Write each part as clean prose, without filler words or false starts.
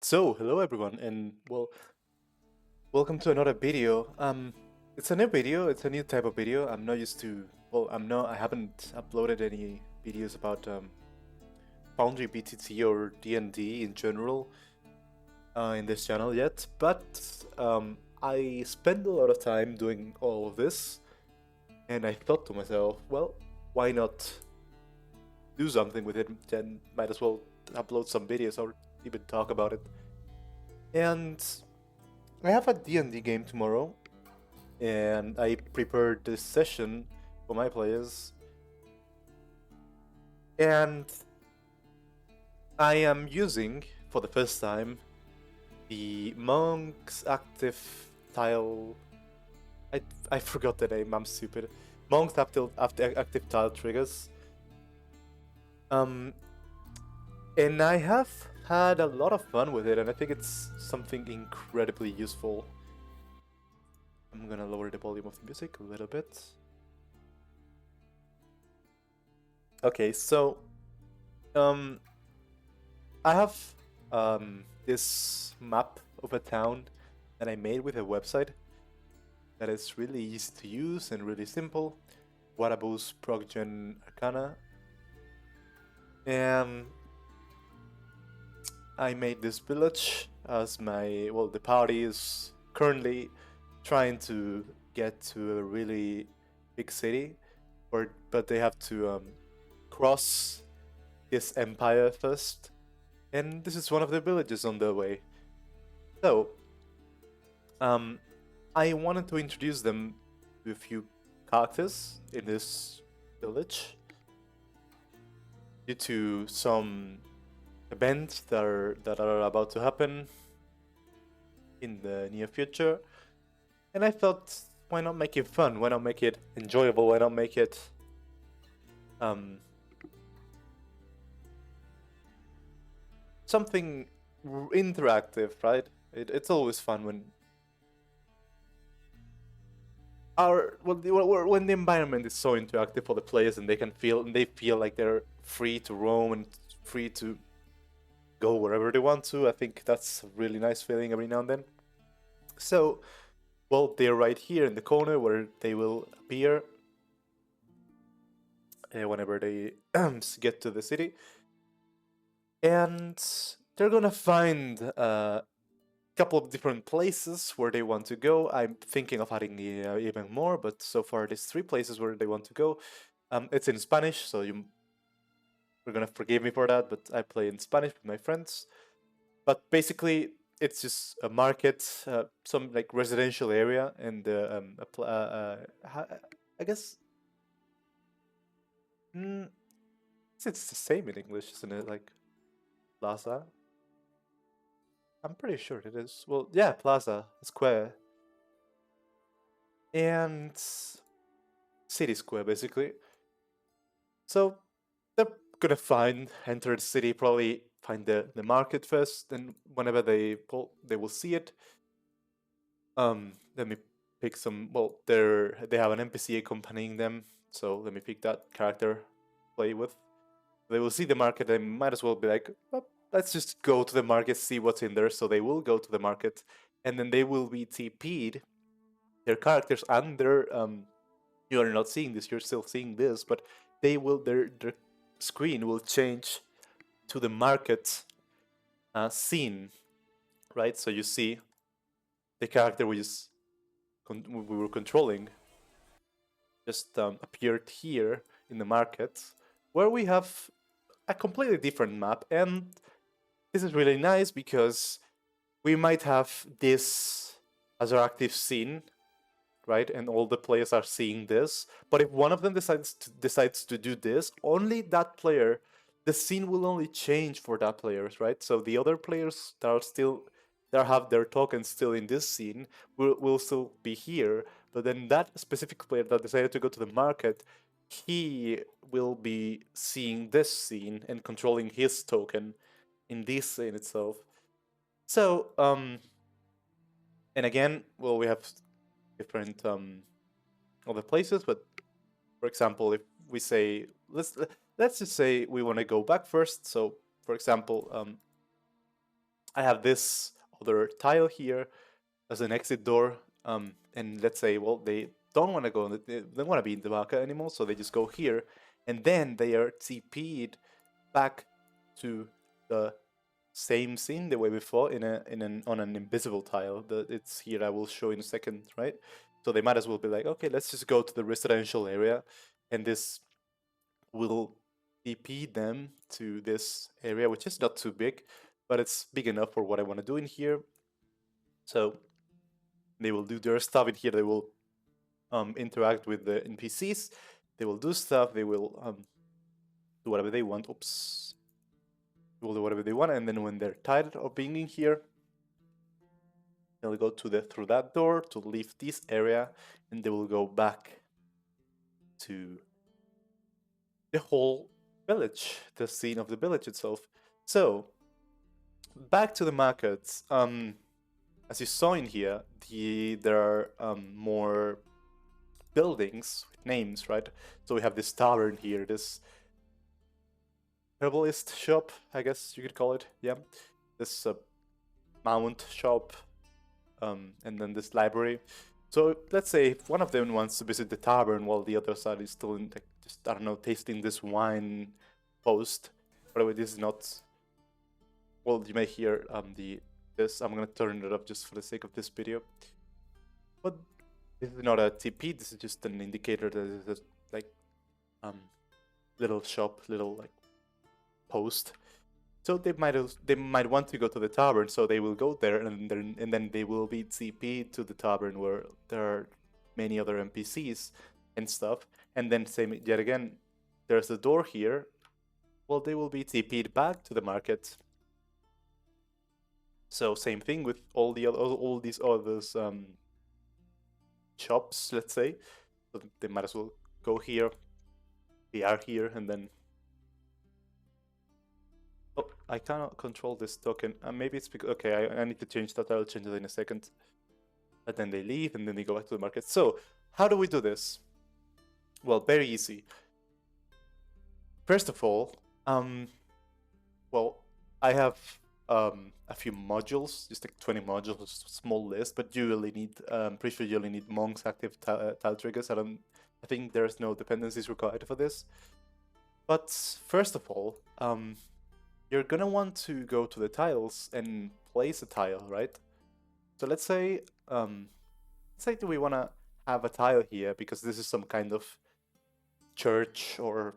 So, hello everyone, and welcome to another video. It's a new video. It's a new type of video. I'm not used to. I haven't uploaded any videos about FoundryVTT or D&D in general in this channel yet. But I spend a lot of time doing all of this, and I thought to myself, well, why not do something with it? Then might as well upload some videos or even talk about it. And I have a D&D game tomorrow, and I prepared this session for my players, and I am using, for the first time, the Monk's Active Tile... I forgot the name, I'm stupid. Monk's Active Tile Triggers. And I have had a lot of fun with it, and I think it's something incredibly useful. I'm gonna lower the volume of the music a little bit. Okay, so I have this map of a town that I made with a website that is really easy to use and really simple. Waraboo's Proggen Arcana. And I made this village as my, well, the party is currently trying to get to a really big city, but they have to cross this empire first, and this is one of the villages on the way. So, I wanted to introduce them to a few characters in this village due to some events that are about to happen in the near future, and I thought, why not make it fun? Why not make it enjoyable? Why not make it something interactive, right? It's always fun when when the environment is so interactive for the players, and they feel like they're free to roam and free to go wherever they want to. I think that's a really nice feeling every now and then. So, well, they're right here in the corner where they will appear whenever they get to the city, and they're gonna find a couple of different places where they want to go. I'm thinking of adding even more, but so far there's 3 places where they want to go. It's in Spanish, so you're gonna forgive me for that, but I play in Spanish with my friends. But basically, it's just a market, some like residential area, and I guess it's the same in English, isn't it? Like plaza. I'm pretty sure it is. Well, yeah, plaza, square, and city square basically. So they're gonna enter the city, probably find the market first, and whenever they will see it. Let me pick some. Well, they have an NPC accompanying them, so let me pick that character, play with. They will see the market. They might as well be like, well, let's just go to the market, see what's in there. So they will go to the market, and then they will be TP'd. Their characters and their you are not seeing this. You're still seeing this, but their screen will change to the market scene, right? So you see the character we were controlling just appeared here in the market, where we have a completely different map. And this is really nice because we might have this as our active scene, right? And all the players are seeing this. But if one of them decides to do this, only that player, the scene will only change for that player, right? So the other players that have their tokens still in this scene will still be here. But then that specific player that decided to go to the market, he will be seeing this scene and controlling his token in this scene itself. So, and again, well, we have different other places, but for example, if we say, let's just say we want to go back first. So, for example, I have this other tile here as an exit door, and let's say, well, they don't want to go, they don't want to be in the market anymore, so they just go here, and then they are TP'd back to the same scene the way before on an invisible tile. It's here, I will show in a second, right? So they might as well be like, okay, let's just go to the residential area, and this will TP them to this area, which is not too big, but it's big enough for what I want to do in here. So they will do their stuff in here. They will interact with the NPCs. They will do stuff. They will do whatever they want. Oops. They will do whatever they want, and then when they're tired of being in here, they'll go through that door to leave this area, and they will go back to the whole village, the scene of the village itself. So back to the markets. As you saw in here, there are more buildings with names, right? So we have this tavern here, this herbalist shop, I guess you could call it. Yeah, this mount shop, and then this library. So let's say if one of them wants to visit the tavern while the other side is still in, just, I don't know, tasting this wine post. By the way, this is not. Well, you may hear this. I'm gonna turn it up just for the sake of this video. But this is not a TP. This is just an indicator that is like little shop, little like post. So they might want to go to the tavern, so they will go there, and then they will be TP to the tavern where there are many other NPCs and stuff. And then same yet again, there's a door here. Well, they will be TP'd back to the market. So same thing with all these others shops, let's say. So they might as well go here. They are here, and then. Oh, I cannot control this token. Maybe it's because, okay, I need to change that. I'll change it in a second. And then they leave, and then they go back to the market. So, how do we do this? Well, very easy. First of all, well, I have a few modules, just like 20 modules, small list, but you really need, pretty sure you only need monks active tile triggers. I think there's no dependencies required for this. But first of all, you're gonna want to go to the tiles and place a tile, right? So let's say that we wanna have a tile here because this is some kind of church or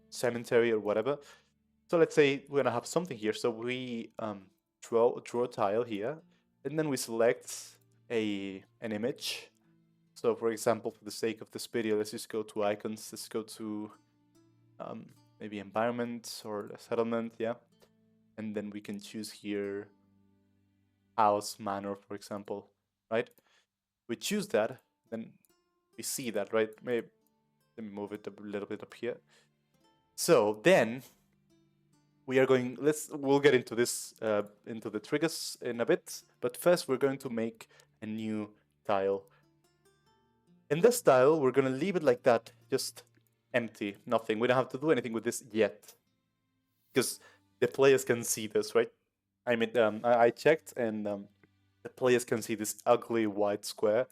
cemetery or whatever. So let's say we're gonna have something here. So we draw a tile here, and then we select an image. So for example, for the sake of this video, let's just go to icons. Let's go to maybe environment or settlement, yeah. And then we can choose here house, manor, for example, right? We choose that, then we see that, right? Maybe let me move it a little bit up here. So then we are going, we'll get into this, into the triggers in a bit, but first we're going to make a new tile. In this tile, we're going to leave it like that, just empty, nothing. We don't have to do anything with this yet, because the players can see this, right? I mean, I checked, and the players can see this ugly white square,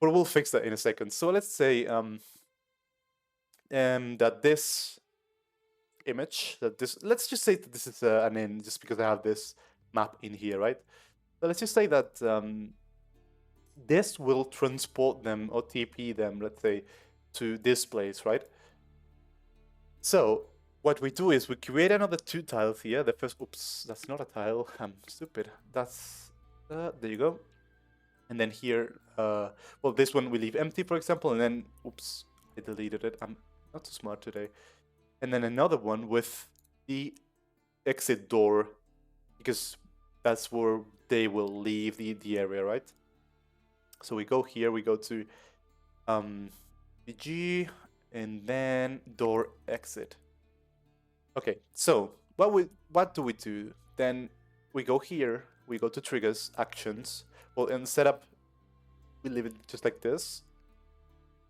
but we'll fix that in a second. So let's say that this image, let's just say that this is an in, just because I have this map in here, right? So let's just say that this will transport them or TP them, let's say, to this place, right? So what we do is we create another 2 tiles here. The first, oops, that's not a tile. I'm stupid. That's, there you go. And then here, well, this one we leave empty, for example, and then, oops, I deleted it. I'm not so smart today. And then another one with the exit door, because that's where they will leave the area, right? So we go here, we go to BG, and then door exit. Okay, so what do we do? Then we go here, we go to triggers, actions. Well, in setup, we leave it just like this.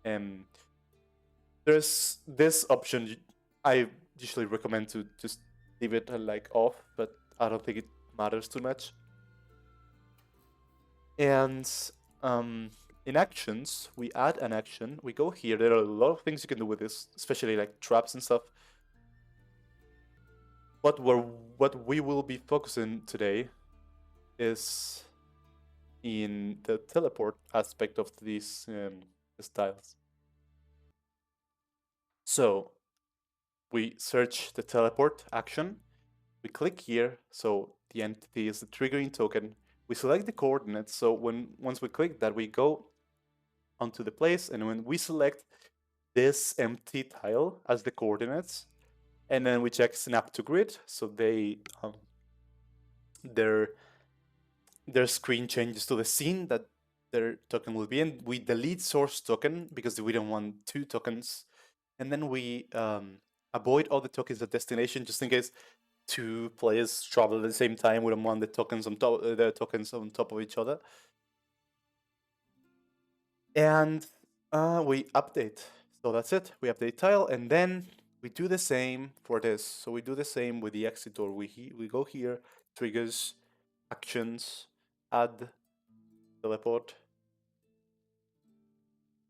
And there's this option. I usually recommend to just leave it like off, but I don't think it matters too much. And in actions, we add an action. We go here. There are a lot of things you can do with this, especially like traps and stuff. What we will be focusing today is in the teleport aspect of these styles. So we search the teleport action. We click here, so the entity is the triggering token. We select the coordinates, so once we click that, we go onto the place, and when we select this empty tile as the coordinates, and then we check snap to grid, so their screen changes to the scene that their token will be in. We delete source token because we don't want two tokens, and then we avoid all the tokens at destination just in case two players travel at the same time. We don't want the tokens on top, of each other. And we update. So that's it. We update tile, and then we do the same for this. So we do the same with the exit door. We go here, triggers, actions, add, teleport,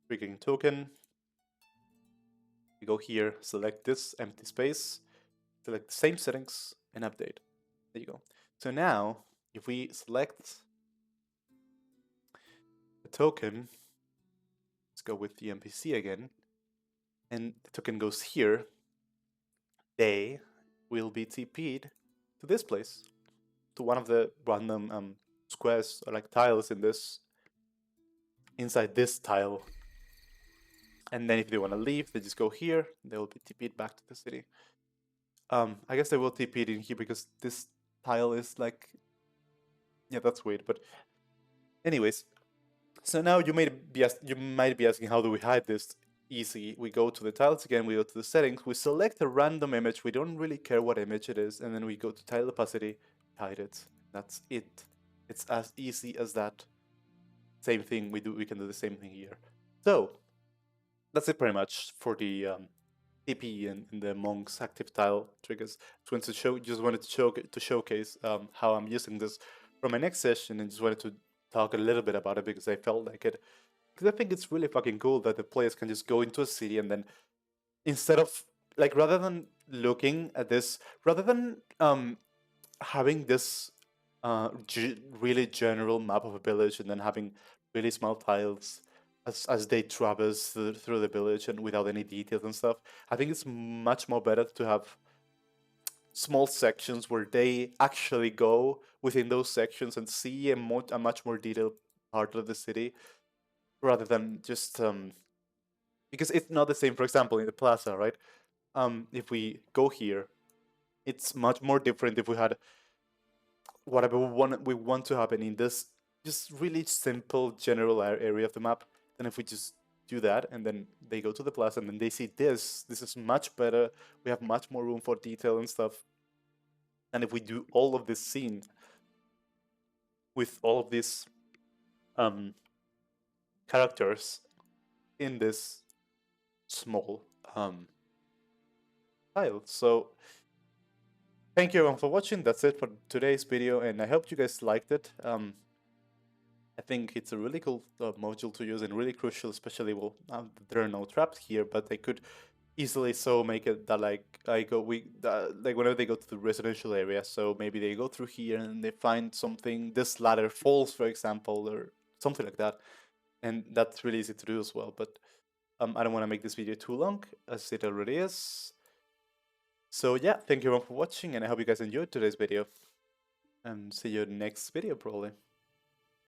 triggering token. We go here, select this empty space, select the same settings, and update. There you go. So now, if we select the token, let's go with the NPC again, and the token goes here, they will be TP'd to this place, to one of the random squares or like tiles inside this tile. And then if they want to leave, they just go here, they will be TP'd back to the city. I guess they will TP'd in here because this tile is like, yeah, that's weird, but anyways. So now you might be asking, how do we hide this? Easy. We go to the tiles again, we go to the settings, we select a random image, we don't really care what image it is, and then we go to tile opacity, hide it. That's it. It's as easy as that. Same thing we can do the same thing here. So that's it pretty much for the TP and the Monk's active tile triggers. Just wanted to showcase how I'm using this for my next session, and just wanted to talk a little bit about it because I felt like it. Because I think it's really fucking cool that the players can just go into a city and then, instead of like, rather than looking at this, rather than having this really general map of a village and then having really small tiles as they traverse through the village and without any details and stuff, I think it's much more better to have small sections where they actually go within those sections and see a much more detailed part of the city, rather than just because it's not the same. For example, in the plaza, right? If we go here, it's much more different if we had whatever we want to happen in this just really simple general area of the map. Then if we just do that, and then they go to the plaza and then they see this is much better. We have much more room for detail and stuff. And if we do all of this scene with all of these characters in this small file. So thank you everyone for watching. That's it for today's video, and I hope you guys liked it. I think it's a really cool module to use and really crucial, especially, well, there are no traps here, but they could easily make it that like whenever they go to the residential area, so maybe they go through here and they find something, this ladder falls, for example, or something like that, and that's really easy to do as well. But I don't want to make this video too long, as it already is. So yeah, thank you everyone for watching, and I hope you guys enjoyed today's video, and see you in the next video probably.